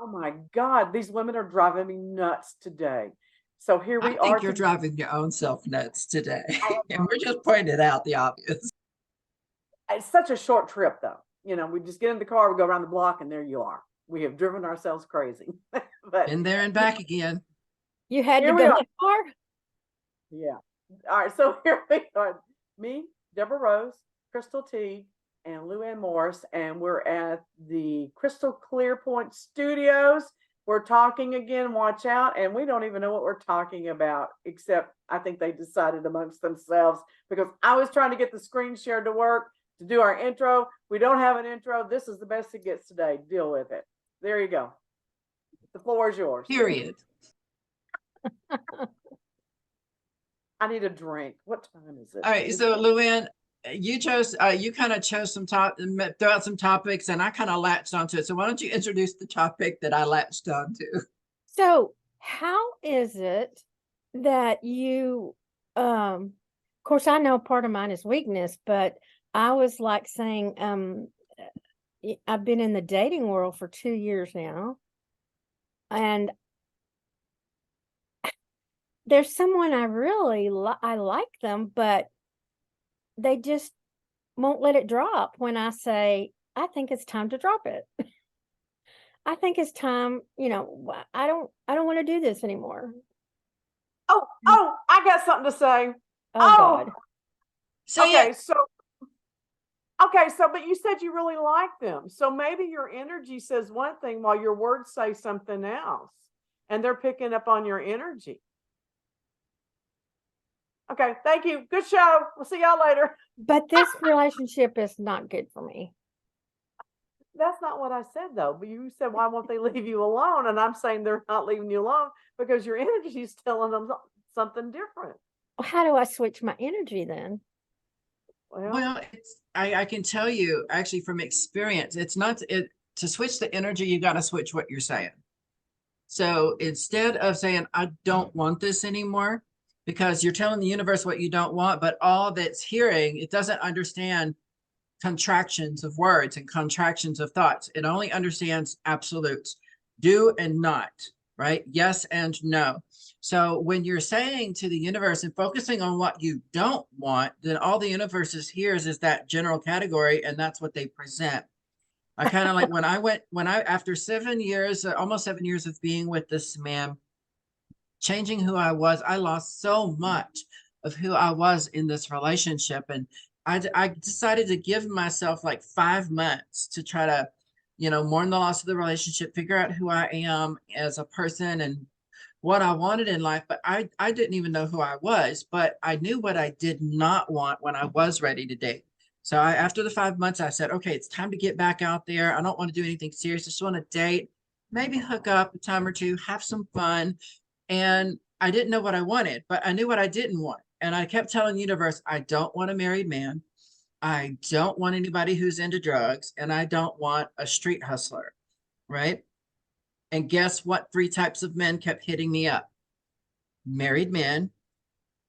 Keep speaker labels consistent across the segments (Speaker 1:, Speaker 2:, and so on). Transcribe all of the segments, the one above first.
Speaker 1: Oh my God, these women are driving me nuts today. So here
Speaker 2: I
Speaker 1: we are
Speaker 2: think you're
Speaker 1: to
Speaker 2: driving your own self nuts today. And we're just pointing out the obvious.
Speaker 1: it's such a short trip though. We just get in the car, we go around the block, and there you are. We have driven ourselves crazy. But
Speaker 2: Been there and back again.
Speaker 3: You had to
Speaker 1: here we
Speaker 3: go
Speaker 1: are.
Speaker 3: that far?
Speaker 1: Yeah. All right. So here we are. Me, Deborah Rose, Crystal Teague, and Luann Morris, and we're at the Crystal Clear Point Studios. We're talking again. Watch out. And we don't even know what we're talking about, except I think they decided amongst themselves because I was trying to get the screen share to work to do our intro. We don't have an intro. This is the best it gets today. Deal with it. There you go. The floor is yours.
Speaker 2: Period.
Speaker 1: I need a drink. What time is it?
Speaker 2: All right. So Luann, you kind of chose throw out some topics, and I kind of latched onto it. So why don't you introduce the topic that I latched onto?
Speaker 3: So, how is it that you, of course, I know part of mine is weakness, but I was like saying, I've been in the dating world for 2 years now, and there's someone I really I like them, but they just won't let it drop when I say, I think it's time to drop it. I think it's time, I don't want to do this anymore.
Speaker 1: Oh, I got something to say.
Speaker 3: Oh God.
Speaker 2: So
Speaker 1: okay,
Speaker 2: yeah,
Speaker 1: so but you said you really like them. So maybe your energy says one thing while your words say something else. And they're picking up on your energy. Okay, thank you. Good show. We'll see y'all later.
Speaker 3: But this relationship is not good for me.
Speaker 1: That's not what I said though. But you said, why won't they leave you alone? And I'm saying they're not leaving you alone because your energy is telling them something different.
Speaker 3: Well, how do I switch my energy then?
Speaker 2: well, I can tell you actually from experience, it's not to switch the energy, you got to switch what you're saying. So instead of saying, I don't want this anymore, because you're telling the universe what you don't want, but all that's hearing, it doesn't understand contractions of words and contractions of thoughts. It only understands absolutes, do and not, right? Yes and no. So when you're saying to the universe and focusing on what you don't want, then all the universe hears is that general category, and that's what they present. I kind of like after 7 years, almost 7 years of being with this man, changing who I was, I lost so much of who I was in this relationship. And I decided to give myself like 5 months to try to, mourn the loss of the relationship, figure out who I am as a person and what I wanted in life. But I didn't even know who I was, but I knew what I did not want when I was ready to date. So after the 5 months, I said, okay, it's time to get back out there. I don't want to do anything serious. I just want to date, maybe hook up a time or two, have some fun. And I didn't know what I wanted, but I knew what I didn't want. And I kept telling the universe, I don't want a married man. I don't want anybody who's into drugs. And I don't want a street hustler. Right. And guess what? 3 types of men kept hitting me up: married men,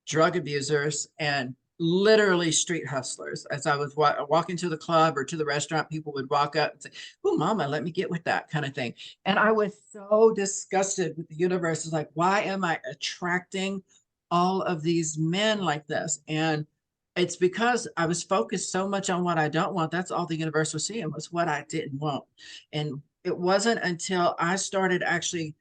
Speaker 2: drug abusers, and literally street hustlers. As I was walking to the club or to the restaurant, people would walk up and say, oh, mama, let me get with that kind of thing. And I was so disgusted with the universe. It's like, why am I attracting all of these men like this? And it's because I was focused so much on what I don't want. That's all the universe was seeing, was what I didn't want. And it wasn't until I started actually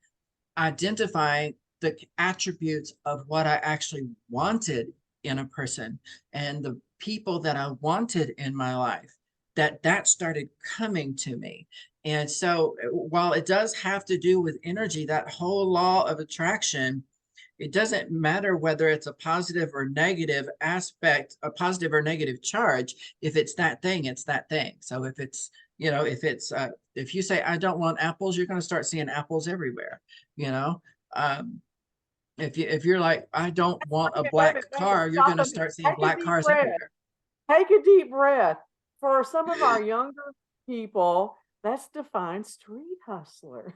Speaker 2: identifying the attributes of what I actually wanted in a person and the people that I wanted in my life, that started coming to me. And so while it does have to do with energy, that whole law of attraction, it doesn't matter whether it's a positive or negative aspect, a positive or negative charge. If it's that thing, it's that thing. So if it's, if you say, I don't want apples, you're going to start seeing apples everywhere, you know? If you're like, I don't want a black
Speaker 1: Wait a minute,
Speaker 2: car, you're
Speaker 1: stop
Speaker 2: going to
Speaker 1: a
Speaker 2: start seeing
Speaker 1: Take a
Speaker 2: black
Speaker 1: deep
Speaker 2: cars
Speaker 1: breath.
Speaker 2: everywhere.
Speaker 1: Take a deep breath. For some of our younger people, that's defined street hustler.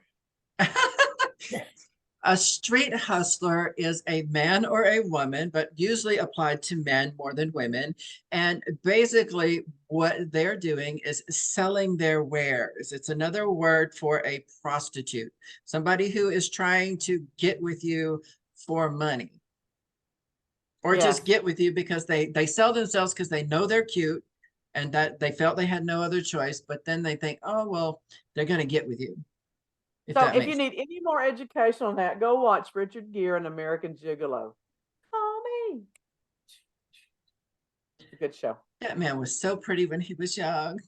Speaker 2: A street hustler is a man or a woman, but usually applied to men more than women. And basically, what they're doing is selling their wares. It's another word for a prostitute, somebody who is trying to get with you for money, or
Speaker 1: Yes.
Speaker 2: just get with you because they sell themselves because they know they're cute and that they felt they had no other choice. But then they think, oh, well, they're going to get with you.
Speaker 1: So if you need any more education on that, go watch Richard Gere and American Gigolo. Call me. It's a good show.
Speaker 2: That man was so pretty when he was young.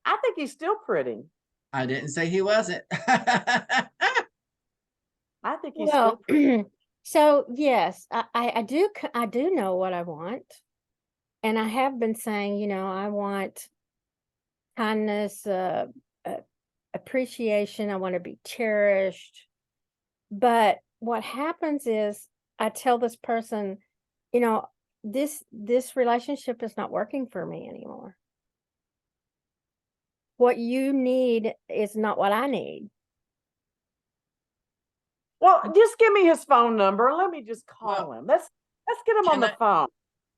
Speaker 1: I think he's still pretty.
Speaker 2: I didn't say he wasn't.
Speaker 1: I think he's still
Speaker 3: Well, so yes, I do know what I want. And I have been saying, you know, I want kindness, appreciation. I want to be cherished. But what happens is I tell this person, you know, this relationship is not working for me anymore. What you need is not what I need.
Speaker 1: Well, just give me his phone number and let me just call him. Let's get him on the phone.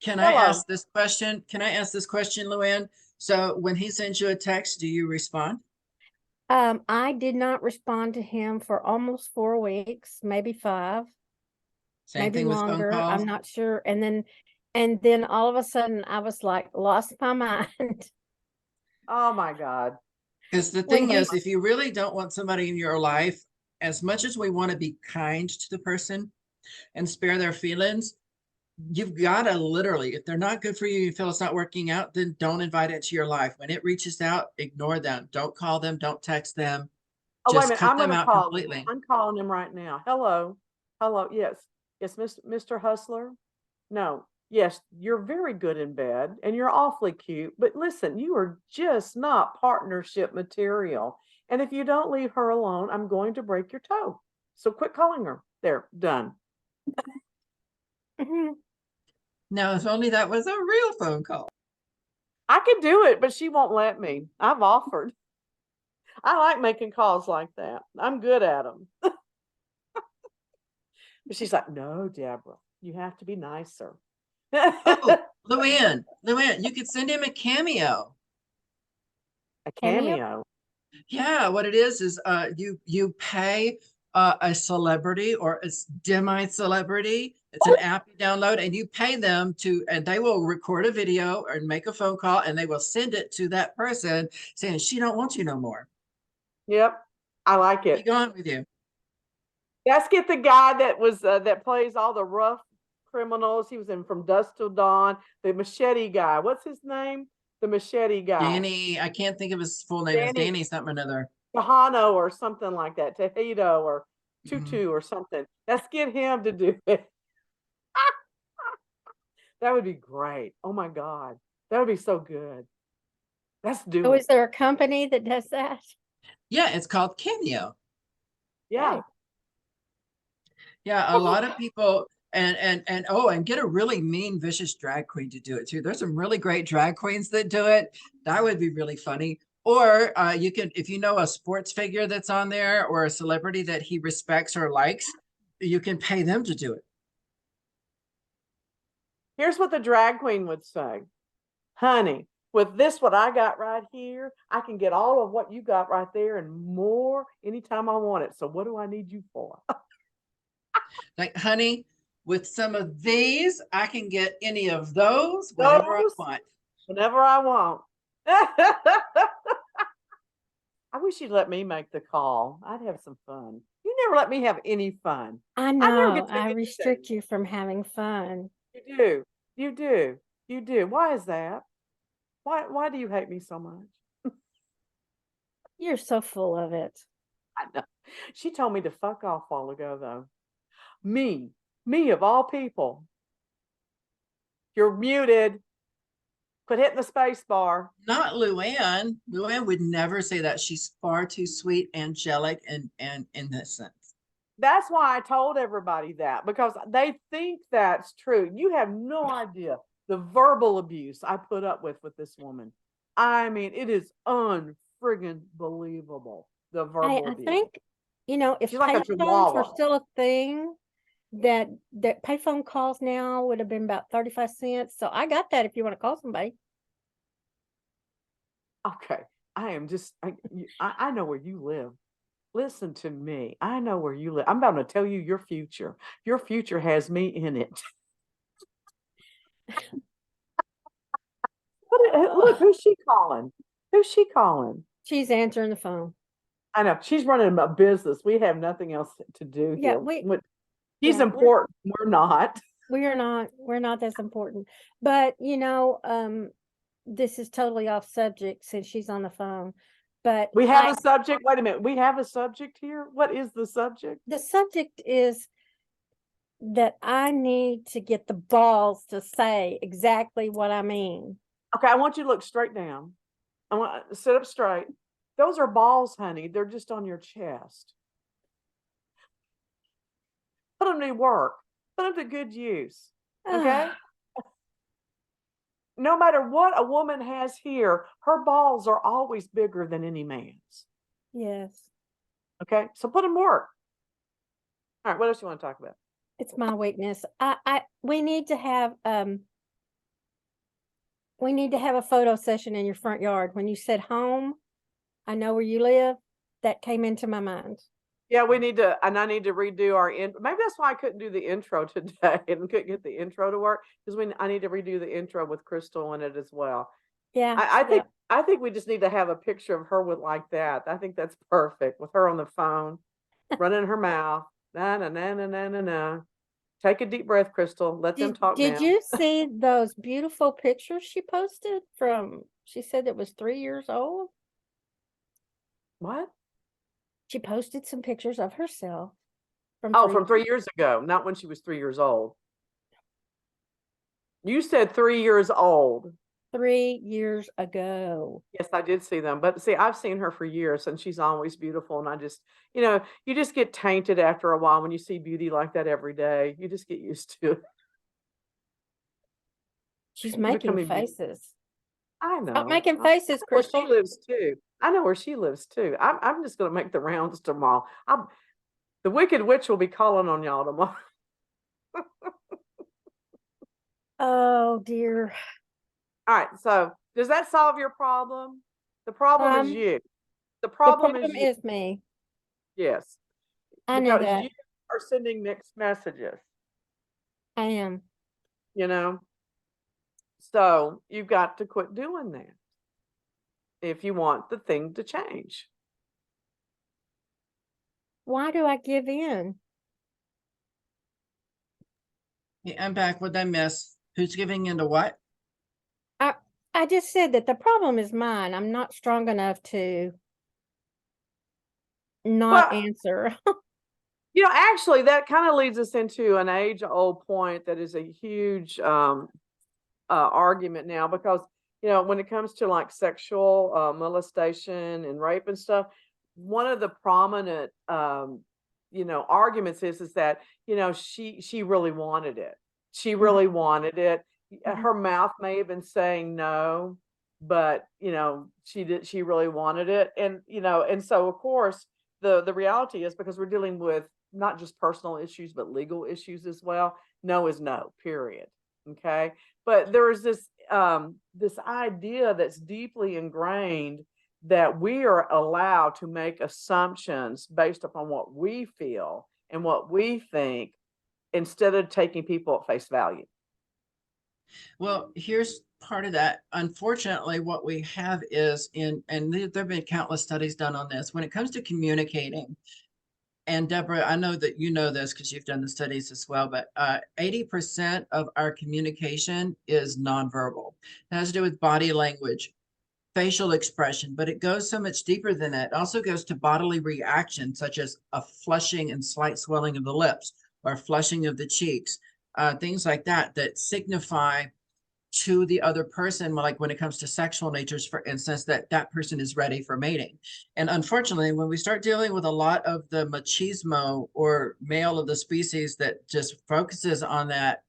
Speaker 2: Can
Speaker 1: Hello.
Speaker 2: I ask this question? Can I ask this question, Luann? So when he sends you a text, do you respond?
Speaker 3: I did not respond to him for almost 4 weeks, maybe 5.
Speaker 2: Same
Speaker 3: maybe
Speaker 2: thing with phone
Speaker 3: longer.
Speaker 2: calls?
Speaker 3: I'm not sure. And then all of a sudden I was like lost my mind.
Speaker 1: Oh my God.
Speaker 2: Because the
Speaker 3: When
Speaker 2: thing
Speaker 3: he-
Speaker 2: is, if you really don't want somebody in your life, as much as we want to be kind to the person and spare their feelings, you've got to literally, if they're not good for you, you feel it's not working out, then don't invite it to your life. When it reaches out, ignore them. Don't call them. Don't text them.
Speaker 1: Oh, wait a
Speaker 2: Just
Speaker 1: minute.
Speaker 2: cut
Speaker 1: I'm
Speaker 2: them
Speaker 1: going to
Speaker 2: out
Speaker 1: call him.
Speaker 2: completely.
Speaker 1: I'm calling him right now. Hello. Hello. Yes. Yes, Mr. Hustler. No. Yes, you're very good in bed and you're awfully cute. But listen, you are just not partnership material. And if you don't leave her alone, I'm going to break your toe. So quit calling her. There, done.
Speaker 2: Now, if only that was a real phone call.
Speaker 1: I could do it, but she won't let me. I've offered. I like making calls like that. I'm good at them. But she's like, no, Deborah, you have to be nicer.
Speaker 2: Oh, Luann, you could send him a cameo.
Speaker 1: A cameo.
Speaker 2: Yeah, what it is you pay a celebrity or a demi-celebrity. It's an app you download and you pay them and they will record a video or make a phone call and they will send it to that person saying she don't want you no more.
Speaker 1: Yep, I like
Speaker 2: Be
Speaker 1: it.
Speaker 2: gone with you.
Speaker 1: Let's get the guy that was that plays all the rough criminals. He was in From Dusk Till Dawn. The machete guy. What's his name? The machete guy.
Speaker 2: Danny, I can't think of his full name. It's Danny something or another.
Speaker 1: Tahano or something like that. Tahito or Tutu or something. Let's get him to do it. That would be great. Oh my God. That would be so good. Let's do
Speaker 3: So
Speaker 1: it.
Speaker 3: is there a company that does that?
Speaker 2: Yeah, it's called Cameo.
Speaker 1: Yeah.
Speaker 2: Yeah, a lot of people and get a really mean, vicious drag queen to do it too. There's some really great drag queens that do it. That would be really funny. Or you can, if you know a sports figure that's on there or a celebrity that he respects or likes, you can pay them to do it.
Speaker 1: Here's what the drag queen would say. Honey, with this, what I got right here, I can get all of what you got right there and more anytime I want it. So what do I need you for?
Speaker 2: Like, honey, with some of these, I can get any of those whenever I want.
Speaker 1: Whenever I want. I wish you'd let me make the call. I'd have some fun. You never let me have any fun.
Speaker 3: I know. I restrict you from having fun.
Speaker 1: You do. You do. You do. Why is that? Why do you hate me so much?
Speaker 3: You're so full of it.
Speaker 1: I know. She told me to fuck off a while ago, though. Me of all people. You're muted. Quit hitting the space bar.
Speaker 2: Not Luann. Luann would never say that. She's far too sweet, angelic, and innocent.
Speaker 1: That's why I told everybody that, because they think that's true. You have no idea the verbal abuse I put up with this woman. I mean, it is unfriggin' believable. The verbal abuse.
Speaker 3: you know, if
Speaker 1: She's like a
Speaker 3: payphones were
Speaker 1: chihuahua.
Speaker 3: still a thing, that payphone calls now would have been about 35 cents. So I got that if you want to call somebody.
Speaker 1: Okay. I know where you live. Listen to me. I know where you live. I'm about to tell you your future. Your future has me in it. Look, who's she calling? Who's she calling?
Speaker 3: She's answering the phone.
Speaker 1: I know she's running a business. We have nothing else to do
Speaker 3: Yeah,
Speaker 1: here. She's
Speaker 3: yeah,
Speaker 1: important. We're not.
Speaker 3: we're not as important. But you know, this is totally off subject since she's on the phone. But
Speaker 1: We have a subject. Wait a minute. We have a subject here. What is the subject?
Speaker 3: the subject is that I need to get the balls to say exactly what I mean.
Speaker 1: Okay, I want you to look straight down. I want to sit up straight. Those are balls, honey. They're just on your chest. Put them to work. Put them to good use. Okay? No matter what a woman has here, her balls are always bigger than any man's.
Speaker 3: Yes.
Speaker 1: Okay? So put them to work. All right, what else you want to talk about?
Speaker 3: It's my weakness. We need to have a photo session in your front yard. When you said home, I know where you live. That came into my mind.
Speaker 1: Yeah, we need to, and I need to redo our maybe that's why I couldn't do the intro today and couldn't get the intro to work, because I need to redo the intro with Crystal in it as well.
Speaker 3: Yeah.
Speaker 1: I think we just need to have a picture of her with like that. I think that's perfect, with her on the phone, running her mouth. Na na na na na na na. Take a deep breath, Crystal. Let them talk
Speaker 3: Did
Speaker 1: now.
Speaker 3: you see those beautiful pictures she posted she said it was 3 years old?
Speaker 1: What?
Speaker 3: She posted some pictures of herself from
Speaker 1: from 3 years ago, not when she was 3 years old. You said 3 years old.
Speaker 3: 3 years ago.
Speaker 1: Yes, I did see them. But see, I've seen her for years and she's always beautiful. And I just, you just get tainted after a while when you see beauty like that every day. You just get used to it.
Speaker 3: She's making faces.
Speaker 1: I know.
Speaker 3: Stop making faces, Crystal.
Speaker 1: Where she lives too. I know where she lives too. I'm just going to make the rounds tomorrow. The Wicked Witch will be calling on y'all tomorrow.
Speaker 3: Oh dear.
Speaker 1: All right. So does that solve your problem? The problem is you. The problem is you.
Speaker 3: Is me.
Speaker 1: Yes.
Speaker 3: I know
Speaker 1: Because
Speaker 3: that.
Speaker 1: you are sending mixed messages.
Speaker 3: I am.
Speaker 1: So you've got to quit doing that if you want the thing to change.
Speaker 3: Why do I give in?
Speaker 2: Yeah, I'm back. What'd I miss? Who's giving into what?
Speaker 3: I just said that the problem is mine. I'm not strong enough to not answer.
Speaker 1: Actually, that kind of leads us into an age-old point that is a huge argument now, because when it comes to like sexual molestation and rape and stuff, one of the prominent arguments is that she really wanted it. She really wanted it. Her mouth may have been saying no, but she really wanted it. And so of course the reality is, because we're dealing with not just personal issues but legal issues as well, no is no, period. Okay. But there's this idea that's deeply ingrained that we are allowed to make assumptions based upon what we feel and what we think, instead of taking people at face value.
Speaker 2: Well, here's part of that. Unfortunately, what we have is and there have been countless studies done on this, when it comes to communicating. And Deborah, I know that you know this because you've done the studies as well, but 80% of our communication is nonverbal. It has to do with body language, facial expression, but it goes so much deeper than that. It also goes to bodily reaction, such as a flushing and slight swelling of the lips or flushing of the cheeks, things like that, that signify to the other person, like when it comes to sexual natures, for instance, that person is ready for mating. And unfortunately, when we start dealing with a lot of the machismo or male of the species that just focuses on that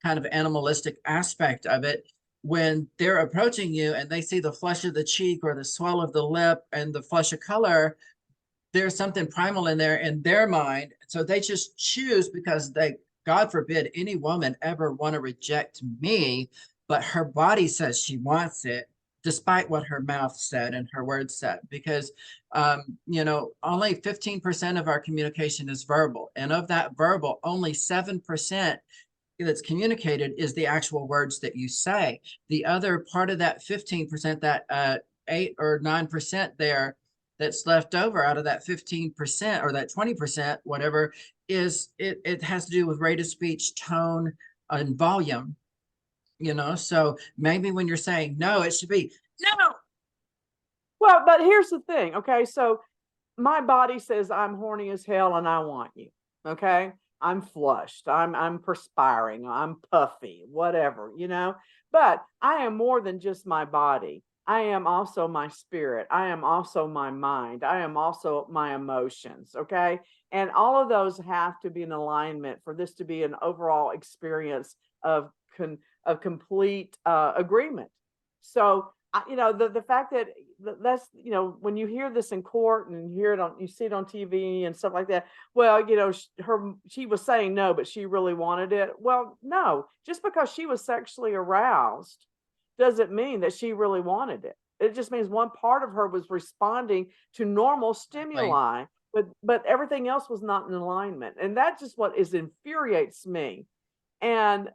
Speaker 2: kind of animalistic aspect of it, when they're approaching you and they see the flush of the cheek or the swell of the lip and the flush of color, there's something primal in there in their mind. So they just choose because they, God forbid, any woman ever want to reject me, but her body says she wants it, despite what her mouth said and her words said. Because, only 15% of our communication is verbal. And of that verbal, only 7% that's communicated is the actual words that you say. The other part of that 15%, that 8 or 9% there that's left over out of that 15% or that 20%, whatever, is it has to do with rate of speech, tone, and volume. So maybe when you're saying no, it should be no.
Speaker 1: Well, but here's the thing. Okay. So my body says I'm horny as hell and I want you. Okay. I'm flushed. I'm perspiring. I'm puffy, whatever, But I am more than just my body. I am also my spirit. I am also my mind. I am also my emotions. Okay. And all of those have to be in alignment for this to be an overall experience of complete agreement. So the fact that that's when you hear this in court and you see it on TV and stuff like that. Well, she was saying no, but she really wanted it. Well, no, just because she was sexually aroused doesn't mean that she really wanted it. It just means one part of her was responding to normal stimuli, but everything else was not in alignment, and that's just what infuriates me. And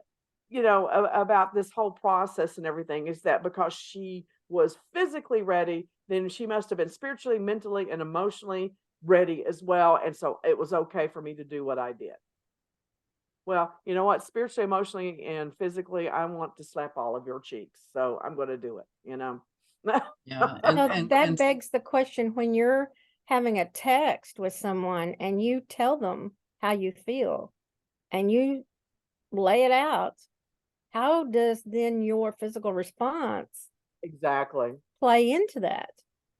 Speaker 1: about this whole process and everything is that because she was physically ready, then she must have been spiritually, mentally, and emotionally ready as well. And so it was okay for me to do what I did. Well, you know what? Spiritually, emotionally, and physically, I want to slap all of your cheeks. So I'm going to do it,
Speaker 2: Yeah.
Speaker 3: So that begs the question, when you're having a text with someone and you tell them how you feel and you lay it out, how does then your physical response
Speaker 1: exactly
Speaker 3: play into that?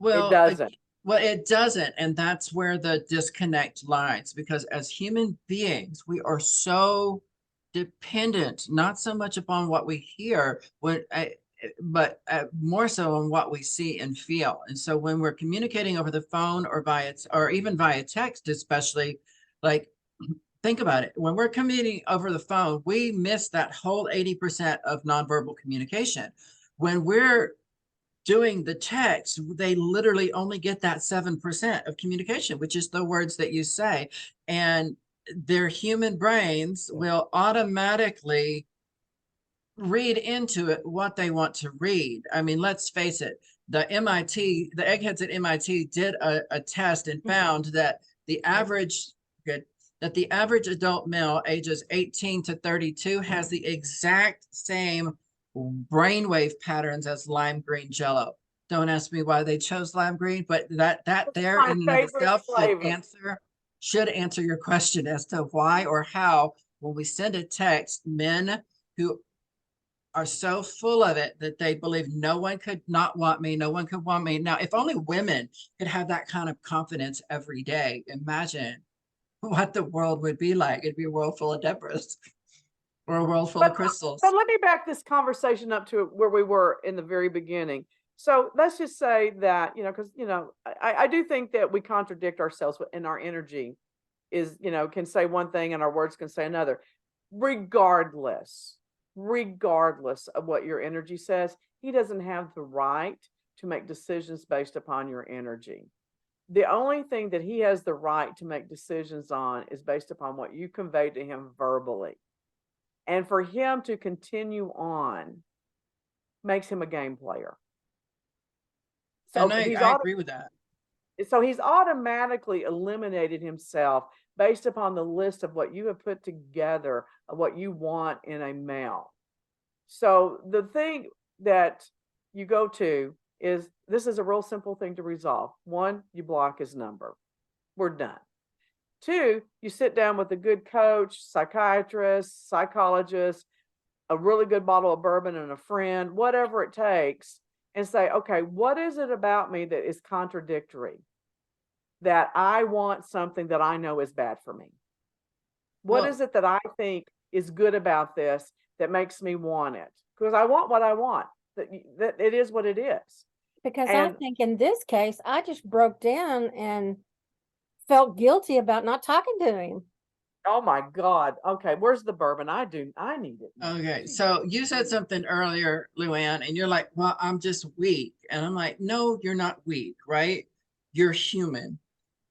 Speaker 1: It doesn't.
Speaker 2: Well, it doesn't. And that's where the disconnect lies, because as human beings, we are so dependent, not so much upon what we hear, but more so on what we see and feel. And so when we're communicating over the phone or even via text, especially, like, think about it. When we're communicating over the phone, we miss that whole 80% of nonverbal communication. When we're doing the text, they literally only get that 7% of communication, which is the words that you say. And their human brains will automatically read into it what they want to read. I mean, let's face it, the eggheads at MIT did a test and found that the average adult male ages 18 to 32 has the exact same brainwave patterns as lime green jello. Don't ask me why they chose lime green, but that there in and of itself should answer your question as to why or how, when we send a text, men who are so full of it that they believe no one could not want me, no one could want me. Now, if only women could have that kind of confidence every day, imagine what the world would be like. It'd be a world full of Deborahs or a world full of crystals.
Speaker 1: But let me back this conversation up to where we were in the very beginning. So let's just say that, because, I do think that we contradict ourselves in our energy can say one thing and our words can say another. Regardless of what your energy says, he doesn't have the right to make decisions based upon your energy. The only thing that he has the right to make decisions on is based upon what you convey to him verbally. And for him to continue on makes him a game player.
Speaker 2: So I agree with that.
Speaker 1: So he's automatically eliminated himself based upon the list of what you have put together of what you want in a male. So the thing that you go to is, this is a real simple thing to resolve. 1, you block his number. We're done. 2, you sit down with a good coach, psychiatrist, psychologist, a really good bottle of bourbon and a friend, whatever it takes, and say, okay, what is it about me that is contradictory? That I want something that I know is bad for me. What is it that I think is good about this that makes me want it? Because I want what I want. That it is what it is.
Speaker 3: Because I think in this case, I just broke down and felt guilty about not talking to him.
Speaker 1: Oh my God. Okay, where's the bourbon? I need it now.
Speaker 2: Okay, so you said something earlier, Luann, and you're like, well, I'm just weak. And I'm like, no, you're not weak, right? You're human.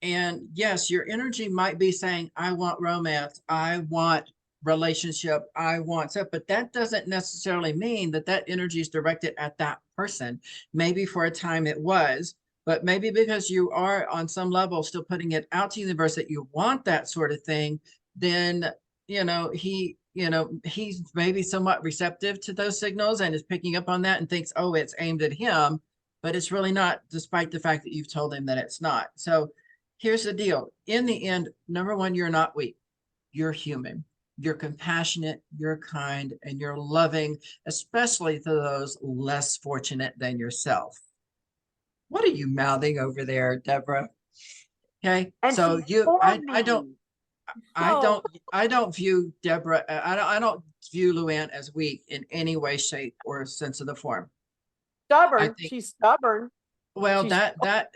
Speaker 2: And yes, your energy might be saying, I want romance, I want relationship, I want stuff, but that doesn't necessarily mean that that energy is directed at that person. Maybe for a time it was, but maybe because you are on some level still putting it out to the universe that you want that sort of thing, then, he's maybe somewhat receptive to those signals and is picking up on that and thinks, oh, it's aimed at him, but it's really not, despite the fact that you've told him that it's not. So here's the deal. In the end, number one, you're not weak. You're human. You're compassionate, you're kind, and you're loving, especially to those less fortunate than yourself. What are you mouthing over there, Deborah? Okay.
Speaker 1: And
Speaker 2: So
Speaker 1: she's for
Speaker 2: I
Speaker 1: me.
Speaker 2: don't view Deborah, I don't view Luann as weak in any way, shape, or sense of the form.
Speaker 1: Stubborn. She's stubborn.
Speaker 2: Well,
Speaker 1: She's
Speaker 2: that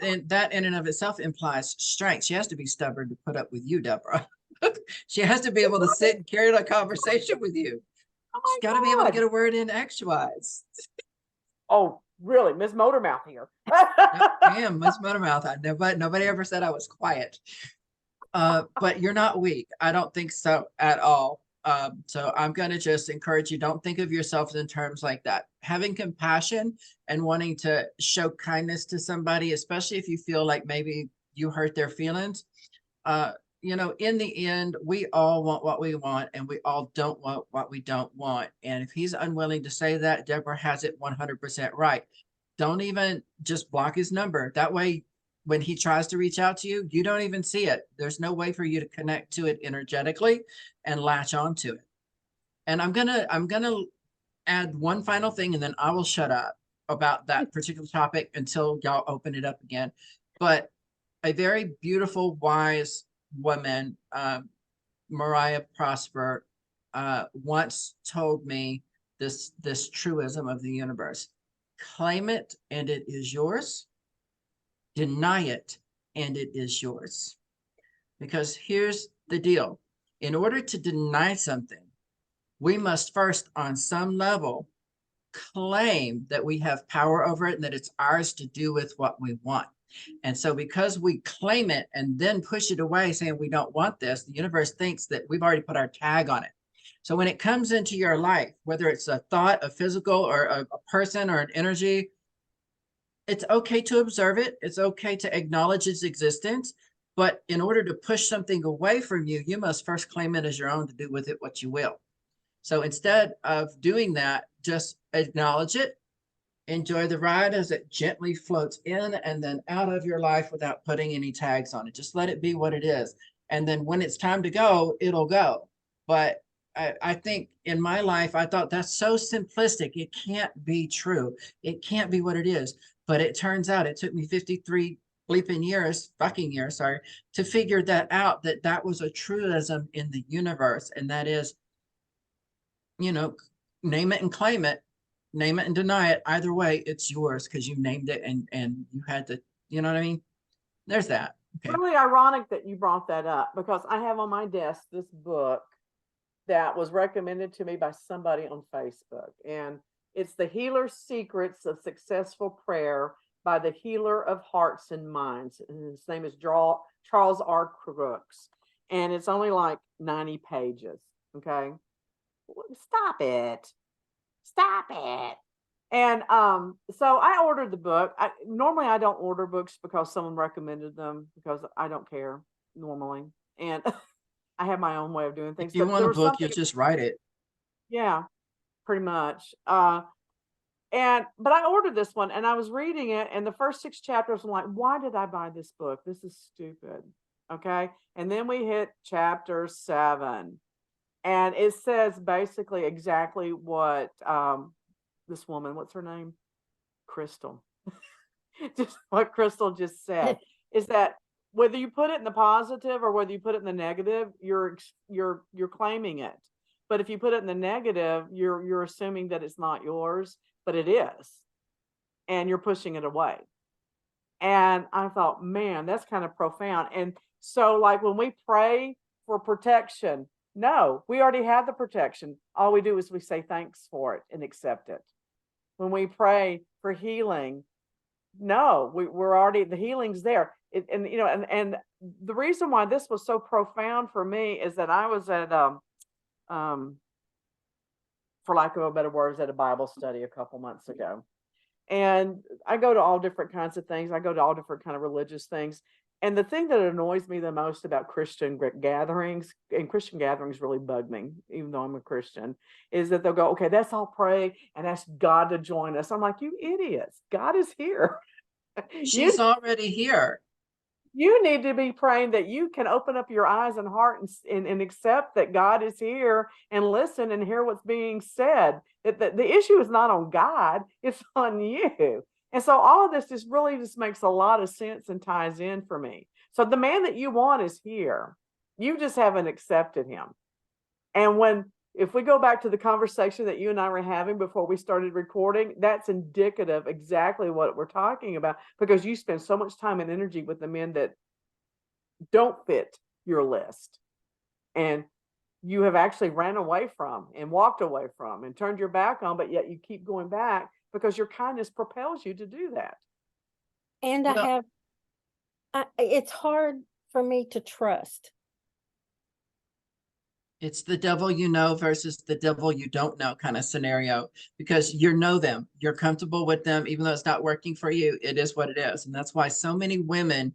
Speaker 2: in and of itself implies strength. She has to be stubborn to put up with you, Deborah. She has to be able to sit and carry a conversation with you.
Speaker 1: Oh
Speaker 2: She's
Speaker 1: my
Speaker 2: got to be able to
Speaker 1: God.
Speaker 2: get a word in edgewise.
Speaker 1: Oh, really? Miss Motormouth here.
Speaker 2: I am Miss Motormouth. Nobody ever said I was quiet. But you're not weak. I don't think so at all. So I'm going to just encourage you, don't think of yourself in terms like that. Having compassion and wanting to show kindness to somebody, especially if you feel like maybe you hurt their feelings, in the end, we all want what we want and we all don't want what we don't want. And if he's unwilling to say that, Deborah has it 100% right. Don't even just block his number. That way, when he tries to reach out to you, you don't even see it. There's no way for you to connect to it energetically and latch onto it. And I'm gonna add one final thing and then I will shut up about that particular topic until y'all open it up again. But a very beautiful, wise woman, Mariah Prosper, once told me this truism of the universe: claim it and it is yours, deny it and it is yours. Because here's the deal: in order to deny something, we must first, on some level, claim that we have power over it and that it's ours to do with what we want. And so because we claim it and then push it away saying we don't want this, the universe thinks that we've already put our tag on it. So when it comes into your life, whether it's a thought, a physical, or a person or an energy, it's okay to observe it. It's okay to acknowledge its existence. But in order to push something away from you, you must first claim it as your own to do with it what you will. So instead of doing that, just acknowledge it, enjoy the ride as it gently floats in and then out of your life without putting any tags on it. Just let it be what it is. And then when it's time to go, it'll go. But I think in my life, I thought that's so simplistic. It can't be true. It can't be what it is. But it turns out it took me 53 fucking years, sorry, to figure that out, that was a truism in the universe. And that is, name it and claim it, name it and deny it. Either way, it's yours because you named it and you had to, you know what I mean? There's that. Okay.
Speaker 1: Really ironic that you brought that up because I have on my desk this book that was recommended to me by somebody on Facebook. And it's The Healer's Secrets of Successful Prayer by the Healer of Hearts and Minds. And his name is Charles R. Crooks. And it's only like 90 pages. Okay. Stop it. Stop it. And so I ordered the book. Normally I don't order books because someone recommended them because I don't care normally. And I have my own way of doing things.
Speaker 2: If you
Speaker 1: But
Speaker 2: want
Speaker 1: there
Speaker 2: a
Speaker 1: was
Speaker 2: book,
Speaker 1: something,
Speaker 2: you'll just write it.
Speaker 1: yeah, pretty much. But I ordered this one and I was reading it, and the first 6 chapters, I'm like, why did I buy this book? This is stupid. Okay. And then we hit chapter 7. And it says basically exactly what this woman, what's her name? Crystal. Just what Crystal just said is that whether you put it in the positive or whether you put it in the negative, you're claiming it. But if you put it in the negative, you're assuming that it's not yours, but it is. And you're pushing it away. And I thought, man, that's kind of profound. And so, like, when we pray for protection, no, we already have the protection. All we do is we say thanks for it and accept it. When we pray for healing, no, we're already, the healing's there. And you know, and the reason why this was so profound for me is that I was at um for lack of a better words, at a Bible study a couple months ago. And I go to all different kinds of things. I go to all different kind of religious things. And the thing that annoys me the most about Christian gatherings, and Christian gatherings really bug me, even though I'm a Christian, is that they'll go, okay, let's all pray and ask God to join us. I'm like, you idiots, God is here.
Speaker 2: She's already here.
Speaker 1: You need to be praying that you can open up your eyes and heart and accept that God is here and listen and hear what's being said. That the issue is not on God, it's on you. And so all of this just really just makes a lot of sense and ties in for me. So the man that you want is here. You just haven't accepted him. And if we go back to the conversation that you and I were having before we started recording, that's indicative exactly what we're talking about, because you spend so much time and energy with the men that don't fit your list. And you have actually ran away from and walked away from and turned your back on, but yet you keep going back because your kindness propels you to do that.
Speaker 3: And it's hard for me to trust.
Speaker 2: It's the devil you know versus the devil you don't know kind of scenario, because you know them, you're comfortable with them, even though it's not working for you, it is what it is. And that's why so many women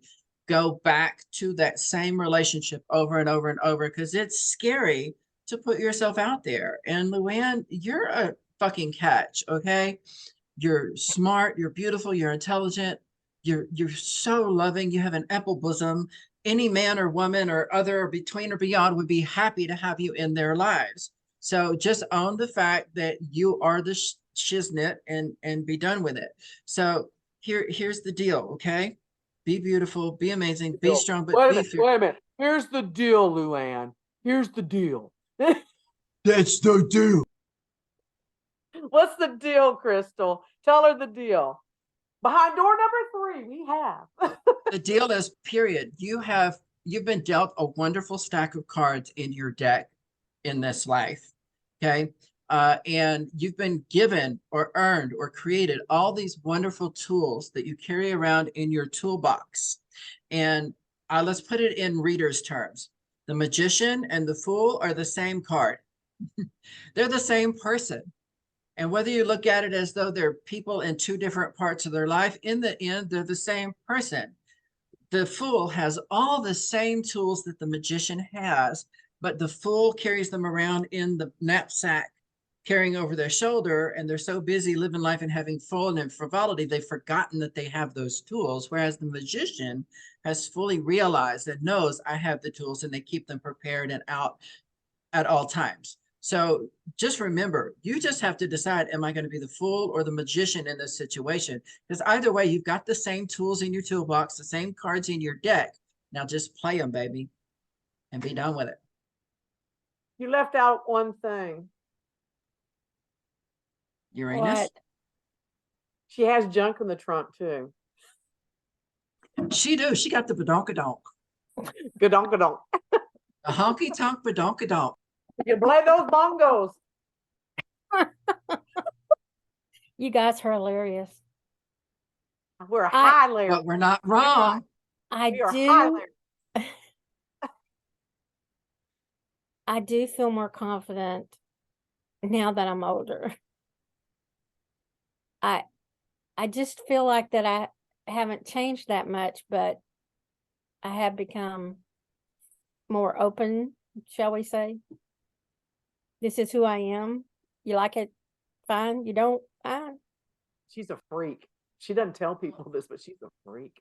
Speaker 2: go back to that same relationship over and over and over, because it's scary to put yourself out there. And Luann, you're a fucking catch, okay? You're smart, you're beautiful, you're intelligent, you're so loving, you have an apple bosom. Any man or woman or other or between or beyond would be happy to have you in their lives. So just own the fact that you are the shiznit and be done with it. So here's the deal, okay? Be beautiful, be amazing, be strong, but
Speaker 1: wait a minute. Here's the deal, Luann. Here's the deal.
Speaker 2: That's the deal.
Speaker 1: What's the deal, Crystal? Tell her the deal. Behind door number 3, we have.
Speaker 2: The deal is, period. You've been dealt a wonderful stack of cards in your deck in this life. Okay. And you've been given or earned or created all these wonderful tools that you carry around in your toolbox. And let's put it in readers' terms. The Magician and the Fool are the same card. They're the same person. And whether you look at it as though they're people in two different parts of their life, in the end, they're the same person. The Fool has all the same tools that the Magician has, but the Fool carries them around in the knapsack, carrying over their shoulder, and they're so busy living life and having fun and frivolity, they've forgotten that they have those tools, whereas the Magician has fully realized and knows, I have the tools, and they keep them prepared and out at all times. So just remember, you just have to decide, am I going to be the Fool or the Magician in this situation? Because either way, you've got the same tools in your toolbox, the same cards in your deck. Now just play them, baby, and be done with it.
Speaker 1: You left out one thing.
Speaker 2: Uranus?
Speaker 3: What?
Speaker 1: She has junk in the trunk too.
Speaker 2: She do. She got the badonkadonk.
Speaker 1: Gadonk.
Speaker 2: The honky tonk badonkadonk.
Speaker 1: You play those bongos.
Speaker 3: You guys are hilarious.
Speaker 1: We're hilarious.
Speaker 2: But we're not wrong.
Speaker 3: I
Speaker 1: We are
Speaker 3: do.
Speaker 1: hilarious.
Speaker 3: I do feel more confident now that I'm older. I just feel like that I haven't changed that much, but I have become more open, shall we say. This is who I am. You like it? Fine. You don't? Fine.
Speaker 1: She's a freak. She doesn't tell people this, but she's a freak.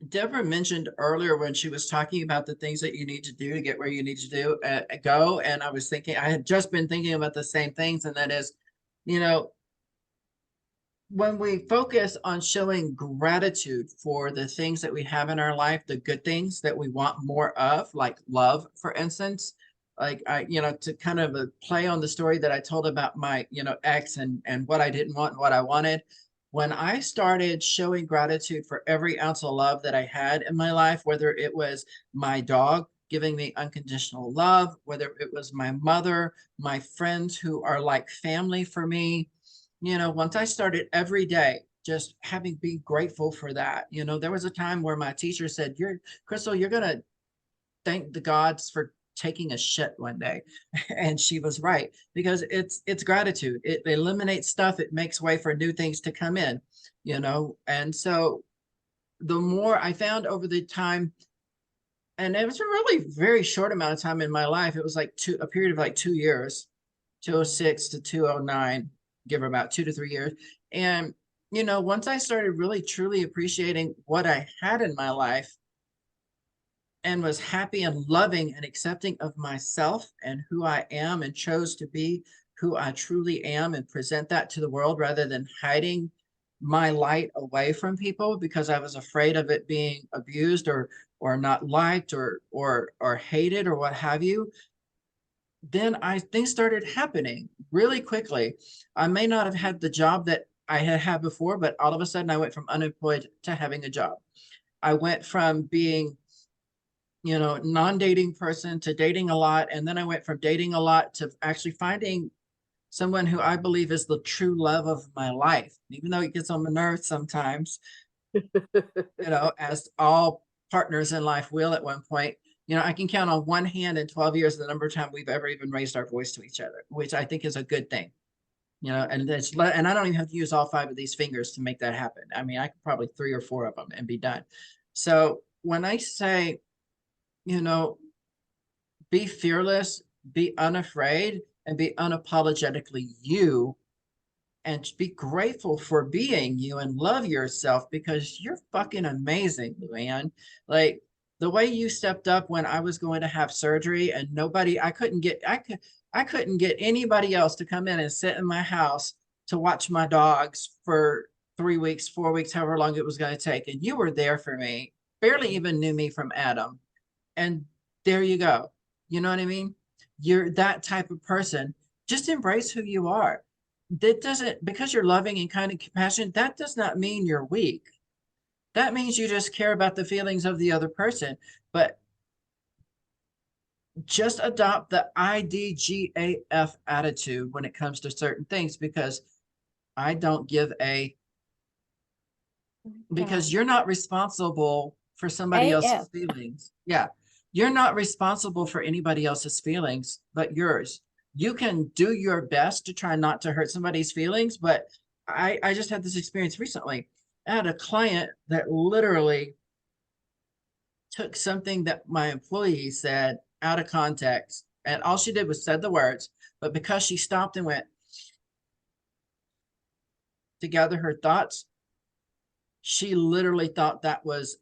Speaker 2: Deborah mentioned earlier when she was talking about the things that you need to do to get where you need to go. And I was thinking, I had just been thinking about the same things. And that is, you know, when we focus on showing gratitude for the things that we have in our life, the good things that we want more of, like love, for instance, like to kind of play on the story that I told about my, ex and what I didn't want and what I wanted. When I started showing gratitude for every ounce of love that I had in my life, whether it was my dog giving me unconditional love, whether it was my mother, my friends who are like family for me, once I started every day just having be grateful for that. There was a time where my teacher said, Crystal, you're gonna thank the gods for taking a shit one day. And she was right, because it's gratitude. It eliminates stuff, it makes way for new things to come in, and so the more I found over the time, and it was a really very short amount of time in my life, it was like a period of like 2 years, 206 to 209, give her about 2 to 3 years. And once I started really truly appreciating what I had in my life and was happy and loving and accepting of myself and who I am, and chose to be who I truly am and present that to the world rather than hiding my light away from people because I was afraid of it being abused or not liked or hated or what have you. Then things started happening really quickly. I may not have had the job that I had had before, but all of a sudden I went from unemployed to having a job. I went from being non-dating person to dating a lot. And then I went from dating a lot to actually finding someone who I believe is the true love of my life, even though it gets on my nerves sometimes, as all partners in life will at one point. I can count on one hand in 12 years the number of times we've ever even raised our voice to each other, which I think is a good thing. And I don't even have to use all 5 of these fingers to make that happen. I mean, I could probably 3 or 4 of them and be done. So when I say, be fearless, be unafraid, and be unapologetically you, and be grateful for being you and love yourself because you're fucking amazing, Luann. Like the way you stepped up when I was going to have surgery and I couldn't get anybody else to come in and sit in my house to watch my dogs for 3 weeks, 4 weeks, however long it was going to take. And you were there for me, barely even knew me from Adam. And there you go. You know what I mean? You're that type of person. Just embrace who you are. That doesn't, because you're loving and kind and compassionate, that does not mean you're weak. That means you just care about the feelings of the other person. But just adopt the IDGAF attitude when it comes to certain things, because I don't give because you're not responsible for somebody else's feelings. Yeah. You're not responsible for anybody else's feelings but yours. You can do your best to try not to hurt somebody's feelings, but I just had this experience recently. I had a client that literally took something that my employee said out of context, and all she did was said the words, but because she stopped and went to gather her thoughts, she literally thought that was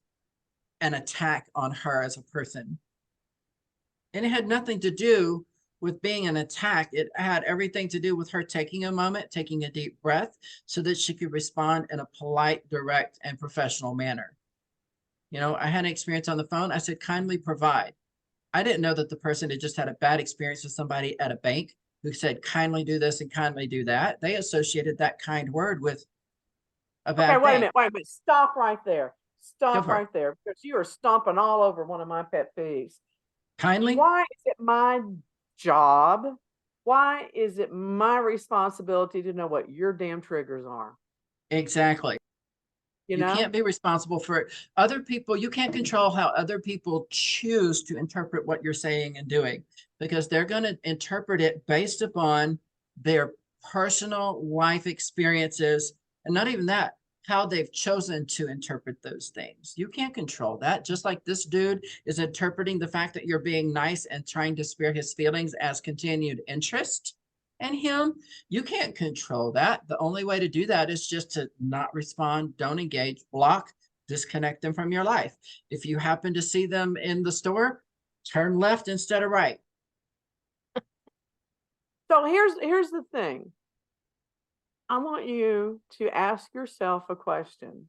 Speaker 2: an attack on her as a person. And it had nothing to do with being an attack. It had everything to do with her taking a moment, taking a deep breath so that she could respond in a polite, direct, and professional manner. I had an experience on the phone. I said, kindly provide. I didn't know that the person had just had a bad experience with somebody at a bank who said, kindly do this and kindly do that. They associated that kind word with a bad
Speaker 1: Okay,
Speaker 2: thing.
Speaker 1: wait a minute. Stop right there. Stop
Speaker 2: Go for it.
Speaker 1: right there, because you are stomping all over one of my pet peeves.
Speaker 2: Kindly?
Speaker 1: Why is it my job? Why is it my responsibility to know what your damn triggers are?
Speaker 2: Exactly. You can't be responsible for other people. You can't control how other people choose to interpret what you're saying and doing, because they're going to interpret it based upon their personal life experiences. And not even that, how they've chosen to interpret those things. You can't control that. Just like this dude is interpreting the fact that you're being nice and trying to spare his feelings as continued interest in him. You can't control that. The only way to do that is just to not respond, don't engage, block, disconnect them from your life. If you happen to see them in the store, turn left instead of right.
Speaker 1: So here's the thing. I want you to ask yourself a question.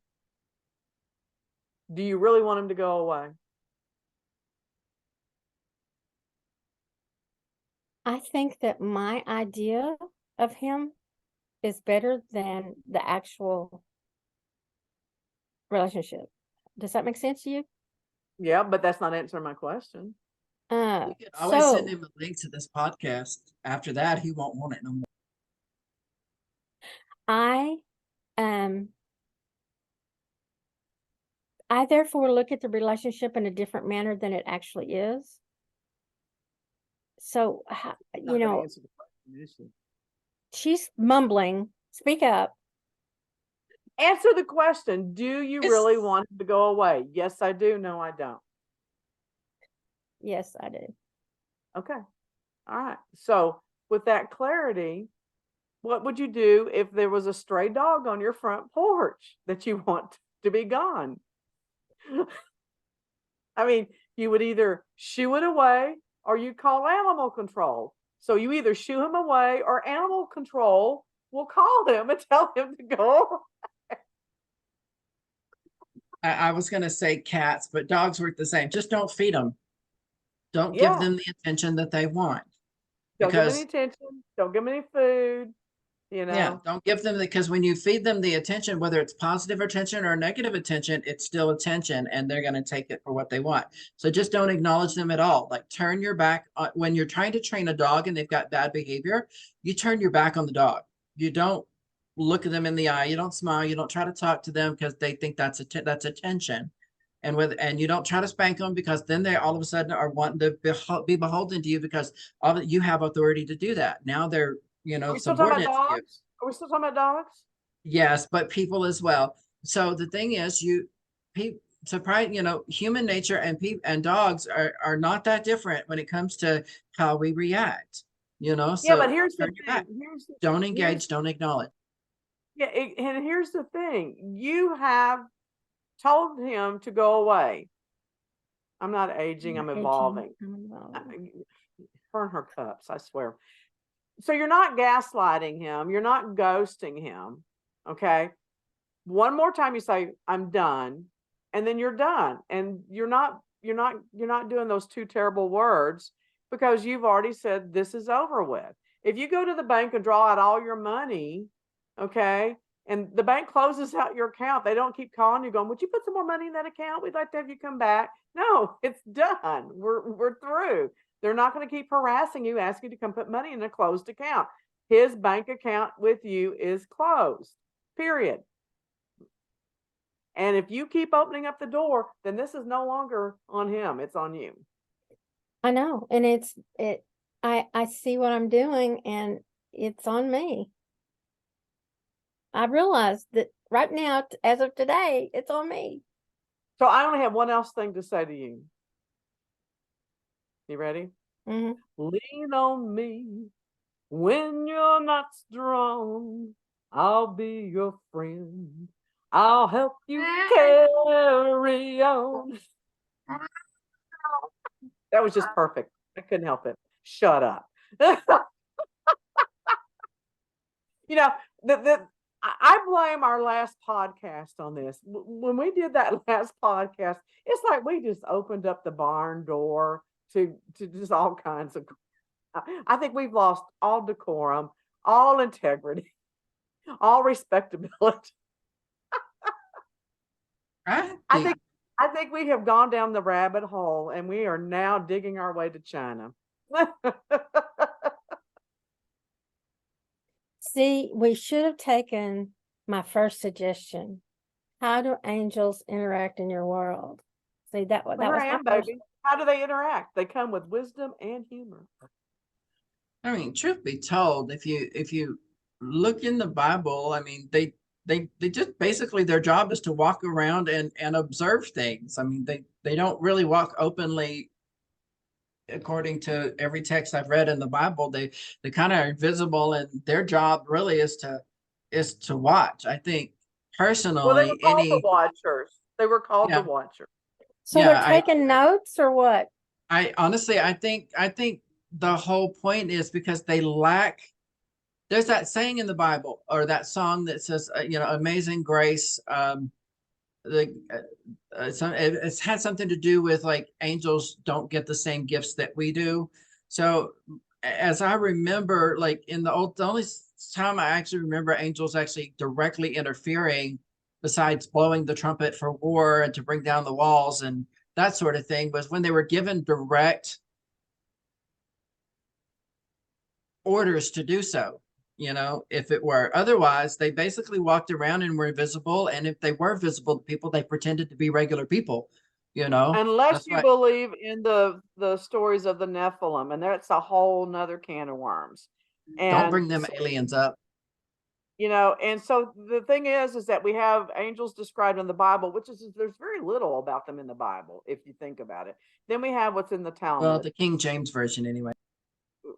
Speaker 1: Do you really want him to go away?
Speaker 3: I think that my idea of him is better than the actual relationship. Does that make sense to you?
Speaker 1: Yeah, but that's not answering my question.
Speaker 2: You can always send
Speaker 3: So
Speaker 2: him a link to this podcast. After that, he won't want it no more.
Speaker 3: I um I therefore look at the relationship in a different manner than it actually is. So,
Speaker 1: Not gonna answer the question, is she?
Speaker 3: she's mumbling. Speak up.
Speaker 1: Answer the question. Do you
Speaker 2: It's-
Speaker 1: really want him to go away? Yes, I do. No, I don't.
Speaker 3: Yes, I do.
Speaker 1: Okay. All right. So with that clarity, what would you do if there was a stray dog on your front porch that you want to be gone? I mean, you would either shoo it away or you call animal control. So you either shoo him away or animal control will call him and tell him to go.
Speaker 2: I was going to say cats, but dogs work the same. Just don't feed them. Don't give
Speaker 1: Yeah.
Speaker 2: them the attention that they want.
Speaker 1: Don't give them any
Speaker 2: Because
Speaker 1: attention. Don't give them any food. You
Speaker 2: yeah,
Speaker 1: know.
Speaker 2: don't give them because when you feed them the attention, whether it's positive attention or negative attention, it's still attention and they're going to take it for what they want. So just don't acknowledge them at all. Like turn your back when you're trying to train a dog and they've got bad behavior, you turn your back on the dog. You don't look at them in the eye, you don't smile, you don't try to talk to them because they think that's attention. And you don't try to spank them because then they all of a sudden are wanting to be beholden to you because you have authority to do that. Now they're
Speaker 1: Are we still talking about
Speaker 2: subordinate to you.
Speaker 1: dogs? Are we still talking about dogs?
Speaker 2: Yes, but people as well. So the thing is, surprise, human nature and people and dogs are not that different when it comes to how we react.
Speaker 1: Yeah,
Speaker 2: So
Speaker 1: but here's the
Speaker 2: turn your back.
Speaker 1: thing.
Speaker 2: Don't
Speaker 1: Here's
Speaker 2: engage. Don't acknowledge.
Speaker 1: yeah, and here's the thing. You have told him to go away. I'm not aging, I'm evolving. Her and her cups, I swear. So you're not gaslighting him, you're not ghosting him. Okay. One more time you say, I'm done, and then you're done. And you're not doing those two terrible words because you've already said this is over with. If you go to the bank and draw out all your money, okay, and the bank closes out your account, they don't keep calling you going, would you put some more money in that account? We'd like to have you come back. No, it's done. We're through. They're not going to keep harassing you, asking you to come put money in a closed account. His bank account with you is closed, period. And if you keep opening up the door, then this is no longer on him, it's on you.
Speaker 3: I know, and I see what I'm doing, and it's on me. I realize that right now, as of today, it's on me.
Speaker 1: So I only have one else thing to say to you. You ready?
Speaker 3: Mhm.
Speaker 1: Lean on me when you're not strong. I'll be your friend. I'll help you carry on. That was just perfect. I couldn't help it. Shut up. You know, I blame our last podcast on this. When we did that last podcast, it's like we just opened up the barn door to just all kinds of. I think we've lost all decorum, all integrity, all respectability. I think we have gone down the rabbit hole, and we are now digging our way to China.
Speaker 3: See, we should have taken my first suggestion. How do angels interact in your world? See, that was
Speaker 1: Here
Speaker 3: my
Speaker 1: I am,
Speaker 3: first.
Speaker 1: baby. How do they interact? They come with wisdom and humor.
Speaker 2: I mean, truth be told, if you look in the Bible, I mean, they just basically their job is to walk around and observe things. I mean, they don't really walk openly according to every text I've read in the Bible. They kind of are invisible, and their job really is to watch. I think
Speaker 1: Well, they were
Speaker 2: personally,
Speaker 1: called the Watchers. They were called the
Speaker 2: yeah,
Speaker 1: Watchers.
Speaker 3: So
Speaker 2: yeah,
Speaker 3: they're taking notes or what?
Speaker 2: I honestly, I think the whole point is because they lack. There's that saying in the Bible or that song that says, "Amazing Grace." It's had something to do with like angels don't get the same gifts that we do. So as I remember, like in the only time I actually remember angels actually directly interfering besides blowing the trumpet for war and to bring down the walls and that sort of thing, was when they were given direct orders to do so. You know, if it were otherwise, they basically walked around and were invisible. And if they were visible to people, they pretended to be regular people, you know.
Speaker 1: Unless
Speaker 2: That's
Speaker 1: you
Speaker 2: why,
Speaker 1: believe in the stories of the Nephilim, and that's a whole nother can of worms.
Speaker 2: don't
Speaker 1: And
Speaker 2: bring them
Speaker 1: so,
Speaker 2: aliens up.
Speaker 1: you know, and so the thing is that we have angels described in the Bible, which is there's very little about them in the Bible if you think about it. Then we have what's in the
Speaker 2: Well,
Speaker 1: Talmud.
Speaker 2: the King James version anyway.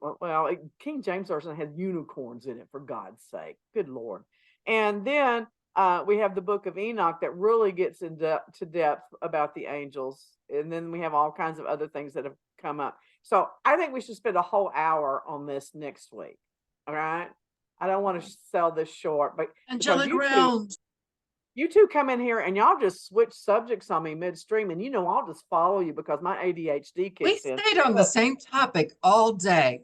Speaker 1: Well, King James version had unicorns in it, for God's sake. Good Lord. And then we have the book of Enoch that really gets into depth about the angels. And then we have all kinds of other things that have come up. So I think we should spend a whole hour on this next week. All right. I don't want to sell this short, but because
Speaker 2: Angelic realms.
Speaker 1: you two come in here and y'all just switch subjects on me midstream, and I'll just follow you because my ADHD
Speaker 2: We
Speaker 1: kicks in.
Speaker 2: stayed on the same topic all day.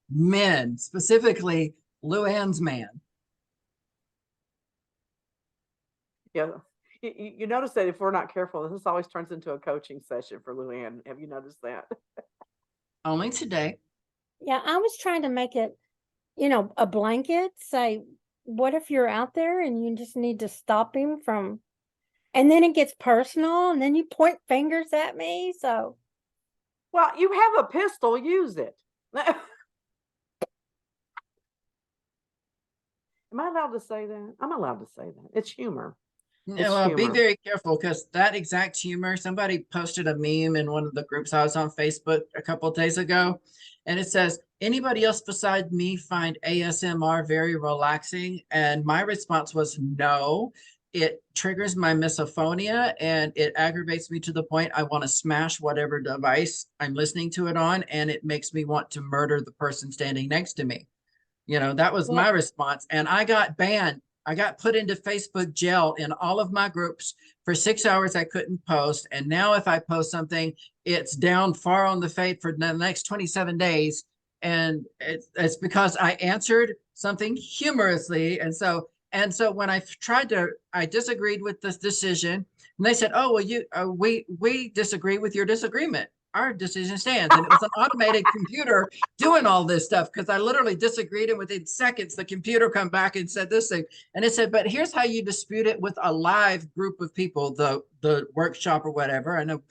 Speaker 2: Men, specifically Luann's man.
Speaker 1: Yeah. You notice that if we're not careful, this always turns into a coaching session for Luann. Have you noticed that?
Speaker 2: Only today.
Speaker 3: Yeah, I was trying to make it, a blanket. Say, what if you're out there and you just need to stop him from, and then it gets personal, and then you point fingers at me. So,
Speaker 1: Well, you have a pistol, use it. Am I allowed to say that? I'm allowed to say that. It's humor.
Speaker 2: No, be
Speaker 1: humor.
Speaker 2: very careful, because that exact humor, somebody posted a meme in one of the groups I was on Facebook a couple of days ago, and it says, anybody else beside me find ASMR very relaxing? And my response was no. It triggers my misophonia and it aggravates me to the point I want to smash whatever device I'm listening to it on, and it makes me want to murder the person standing next to me. You know, that was my response. And I got banned. I got put into Facebook jail in all of my groups for 6 hours. I couldn't post. And now if I post something, it's down far on the fate for the next 27 days. And it's because I answered something humorously. And so when I disagreed with this decision, and they said, oh, well, we disagree with your disagreement. Our decision stands. And it was an automated computer doing all this stuff, because I literally disagreed, and within seconds the computer come back and said this thing, and it said, but here's how you dispute it with a live group of people, the workshop or whatever. I know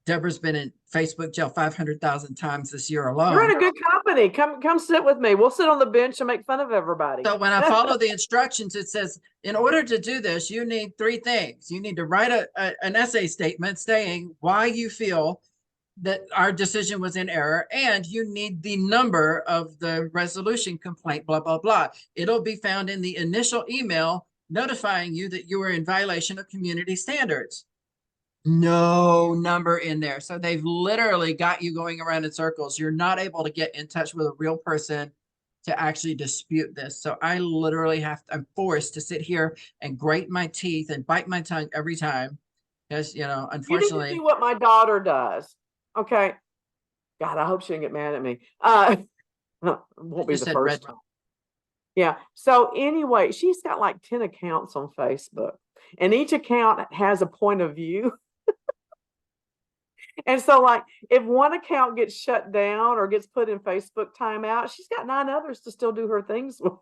Speaker 2: Deborah's been in Facebook jail 500,000 times this year alone.
Speaker 1: You're in a good company. Come sit with me. We'll sit on the bench and make fun of everybody.
Speaker 2: So when I follow the instructions, it says, in order to do this, you need 3 things. You need to write an essay statement saying why you feel that our decision was in error, and you need the number of the resolution complaint, blah, blah, blah. It'll be found in the initial email notifying you that you were in violation of community standards. No number in there. So they've literally got you going around in circles. You're not able to get in touch with a real person to actually dispute this. So I literally I'm forced to sit here and grate my teeth and bite my tongue every time, because, unfortunately.
Speaker 1: You need to do what my daughter does. Okay. God, I hope she didn't get mad at me. Won't be the first time. Yeah. So anyway, she's got like 10 accounts on Facebook, and each account has a point of view. And so, like, if one account gets shut down or gets put in Facebook timeout, she's got 9 others to still do her things with.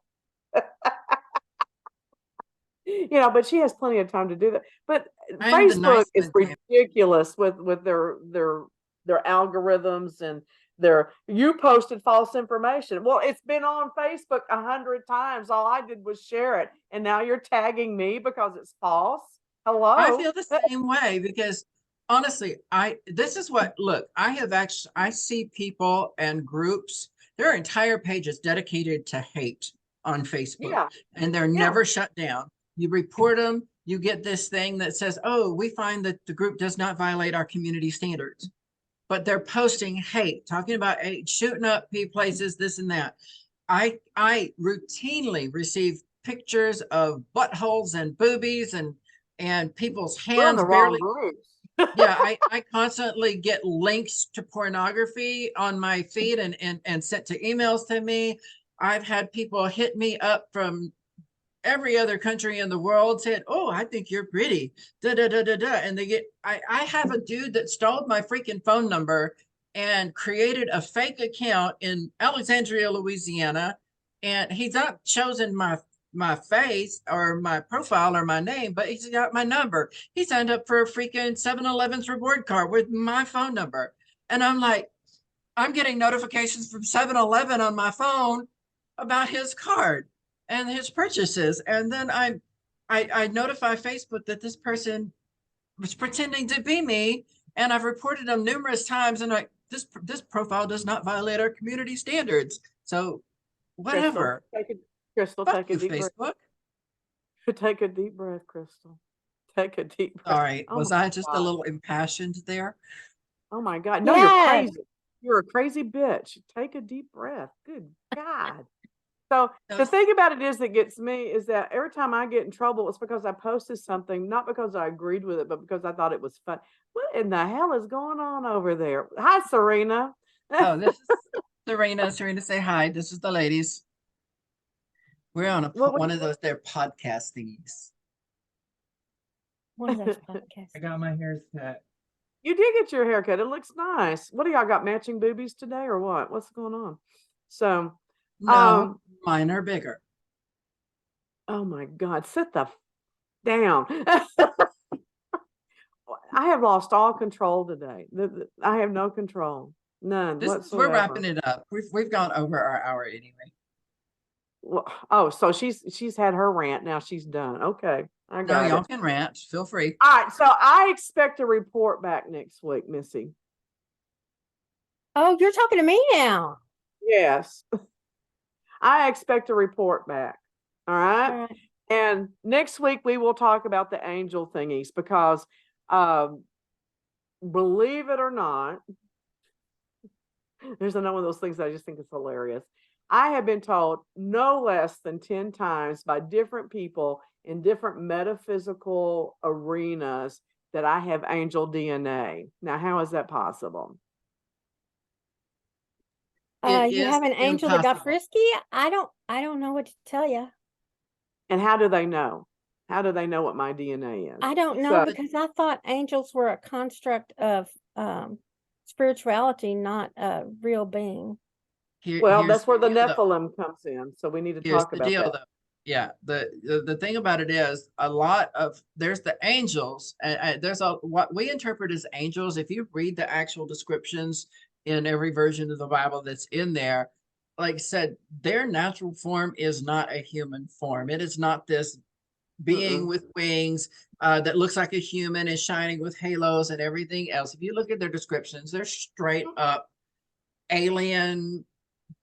Speaker 1: But she has plenty of time to do that. But Facebook is ridiculous with their algorithms and you posted false information. Well, it's been on Facebook 100 times. All I did was share it, and now you're tagging me because it's false. Hello.
Speaker 2: I feel the same way, because honestly, I see people and groups, there are entire pages dedicated to hate on Facebook, and they're never shut down. You report them, you get this thing that says, oh, we find that the group does not violate our community standards, but they're posting hate, talking about hate, shooting up places, this and that. I routinely receive pictures of buttholes and boobies and people's hands barely. Yeah, I constantly get links to pornography on my feed and sent to emails to me. I've had people hit me up from every other country in the world said, oh, I think you're pretty, da da da da da. And I have a dude that stole my freaking phone number and created a fake account in Alexandria, Louisiana. And he's not chosen my face or my profile or my name, but he's got my number. He signed up for a freaking 7-Eleven's reward card with my phone number. And I'm like, I'm getting notifications from 7-Eleven on my phone about his card and his purchases. And then I notify Facebook that this person was pretending to be me. And I've reported them numerous times. And this profile does not violate our community standards. So whatever.
Speaker 1: Crystal,
Speaker 2: Fuck
Speaker 1: take a
Speaker 2: you,
Speaker 1: deep breath.
Speaker 2: Facebook.
Speaker 1: Take a deep breath, Crystal. Take a deep breath.
Speaker 2: Sorry,
Speaker 1: Oh
Speaker 2: was
Speaker 1: my
Speaker 2: I just a
Speaker 1: God.
Speaker 2: little impassioned there?
Speaker 1: Oh my God. No,
Speaker 3: Yes.
Speaker 1: you're crazy. You're a crazy bitch. Take a deep breath. Good God. So the thing about it is that gets me is that every time I get in trouble, it's because I posted something, not because I agreed with it, but because I thought it was fun. What in the hell is going on over there? Hi, Serena.
Speaker 2: Oh, this is Serena. Serena, say hi. This is the ladies. We're on one of those their podcast thingies.
Speaker 3: One of those podcasts.
Speaker 2: I got my hair cut.
Speaker 1: You did get your haircut. It looks nice. What do y'all got, matching boobies today or what? What's going on? So
Speaker 2: no, mine are bigger.
Speaker 1: Oh my God, sit the down. I have lost all control today. I have no control. None whatsoever.
Speaker 2: We're wrapping it up. We've gone over our hour anyway.
Speaker 1: Well, oh, so she's had her rant. Now she's done. Okay. I got it.
Speaker 2: Y'all can rant. Feel free.
Speaker 1: All right. So I expect a report back next week, Missy.
Speaker 3: Oh, you're talking to me now.
Speaker 1: Yes. I expect a report back. All right.
Speaker 3: All right.
Speaker 1: And next week we will talk about the angel thingies because believe it or not, there's another one of those things that I just think is hilarious. I have been told no less than 10 times by different people in different metaphysical arenas that I have angel DNA. Now, how is that possible?
Speaker 3: You have an angel that got frisky? I don't know what to tell you.
Speaker 1: And how do they know? How do they know what my DNA is?
Speaker 3: I don't know because I thought angels were a construct of spirituality, not a real being.
Speaker 1: That's where the Nephilim comes in. So we need to talk about that.
Speaker 2: Though. Yeah, the thing about it is there's the angels, and there's what we interpret as angels. If you read the actual descriptions in every version of the Bible that's in there, like I said, their natural form is not a human form. It is not this being with wings that looks like a human and shining with halos and everything else. If you look at their descriptions, they're straight up alien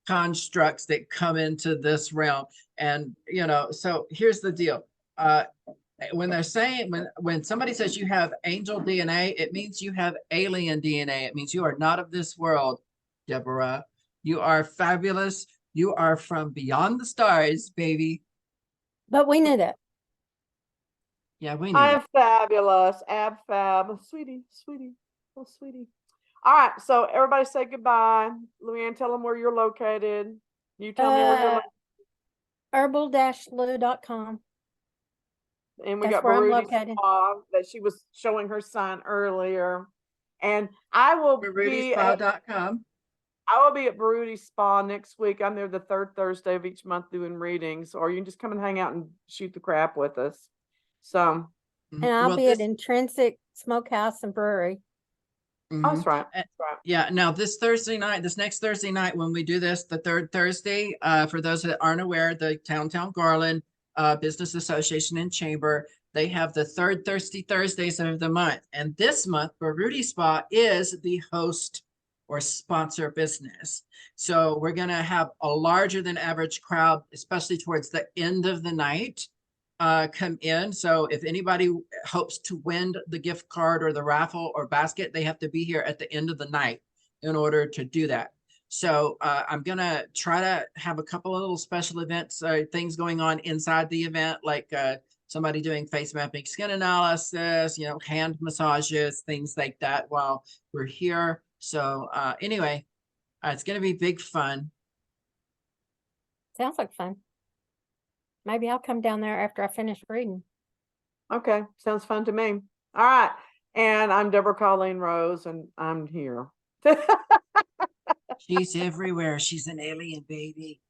Speaker 2: constructs that come into this realm. And so here's the deal. When they're saying when somebody says you have angel DNA, it means you have alien DNA. It means you are not of this world, Deborah. You are fabulous. You are from beyond the stars, baby.
Speaker 3: But we knew that.
Speaker 2: Yeah, we knew
Speaker 1: I'm fabulous. Ab fab. Sweetie. Oh, sweetie. All right. So everybody say goodbye. Luann, tell them where you're located. You tell me where you're located.
Speaker 3: herbal-lou.com.
Speaker 1: And we got Barudi's Spa that she was showing her son earlier. And I will be
Speaker 2: barudispa.com.
Speaker 1: I will be at Barudi's Spa next week. I'm there the third Thursday of each month doing readings, or you can just come and hang out and shoot the crap with us. So,
Speaker 3: and I'll be at Intrinsic Smokehouse and Brewery.
Speaker 1: Oh, that's right. That's right.
Speaker 2: Yeah. Now this next Thursday night, when we do this, the third Thursday, for those that aren't aware, the Town Garland Business Association and Chamber, they have the third Thursdays of the month. And this month, Barudi Spa is the host or sponsor business. So we're going to have a larger than average crowd, especially towards the end of the night, come in. So if anybody hopes to win the gift card or the raffle or basket, they have to be here at the end of the night in order to do that. So I'm going to try to have a couple of little special events, things going on inside the event, like somebody doing face mapping, skin analysis, hand massages, things like that while we're here. So anyway, it's going to be big fun.
Speaker 3: Sounds like fun. Maybe I'll come down there after I finish reading.
Speaker 1: Okay, sounds fun to me. All right. And I'm Deborah Colleen Rose, and I'm here.
Speaker 2: She's everywhere. She's an alien baby.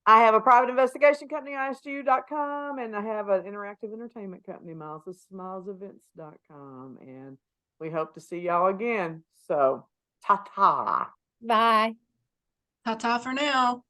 Speaker 1: I have a private investigation company, ISGU.com, and I have an interactive entertainment company, milesevents.com. And we hope to see y'all again. So, ta-ta.
Speaker 3: Bye.
Speaker 2: Ta-ta for now.